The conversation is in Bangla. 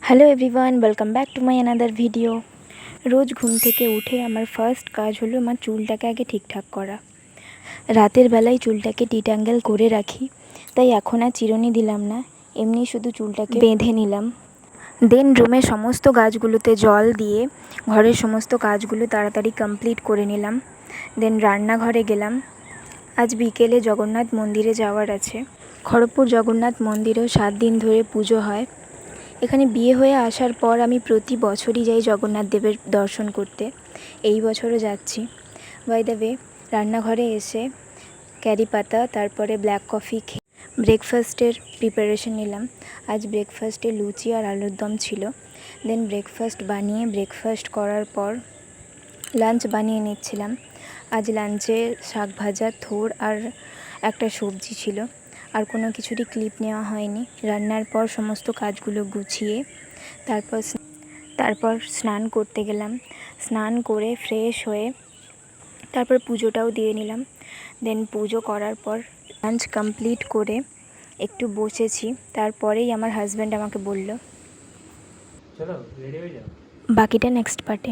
Hello everyone, welcome back to my another video. রোজ ঘুম থেকে উঠে আমার ফার্স্ট কাজ হলো আমার চুলটাকে আগে ঠিকঠাক করা। রাতের বেলায় চুলটাকে ডিট্যাঙ্গেল করে রাখি, তাই এখন আর চিরুনি দিলাম না, এমনি শুধু চুলটাকে বেঁধে নিলাম। দেন রুমের সমস্ত গাছগুলোতে জল দিয়ে ঘরের সমস্ত কাজগুলো তাড়াতাড়ি কমপ্লিট করে নিলাম। দেন রান্নাঘরে গেলাম। আজ বিকেলে জগন্নাথ মন্দিরে যাওয়ার আছে। খড়গপুর জগন্নাথ মন্দিরেও 7 দিন ধরে পুজো হয়। এখানে বিয়ে হয়ে আসার পর আমি প্রতি বছরই যাই জগন্নাথ দেবের দর্শন করতে। এই বছরও যাচ্ছি। বাই দ্য ওয়ে, রান্নাঘরে এসে ক্যারি পাতা, তারপরে ব্ল্যাক কফি খেয়ে ব্রেকফাস্টের প্রিপারেশন নিলাম। আজ ব্রেকফাস্টে লুচি আর আলুর দম ছিল। দেন ব্রেকফাস্ট বানিয়ে ব্রেকফাস্ট করার পর লাঞ্চ বানিয়ে নিচ্ছিলাম। আজ লাঞ্চে শাক ভাজা, থোড় আর একটা সবজি ছিল। আর কোনো কিছুরই ক্লিপ নেওয়া হয়নি। রান্নার পর সমস্ত কাজগুলো গুছিয়ে তারপর স্নান করতে গেলাম। স্নান করে ফ্রেশ হয়ে তারপর পুজোটাও দিয়ে নিলাম। দেন পুজো করার পর লাঞ্চ কমপ্লিট করে একটু বসেছি। তারপরেই আমার হাজব্যান্ড আমাকে বলল, চলো রেডি হয়ে যাও, বাকিটা নেক্সট পার্টে।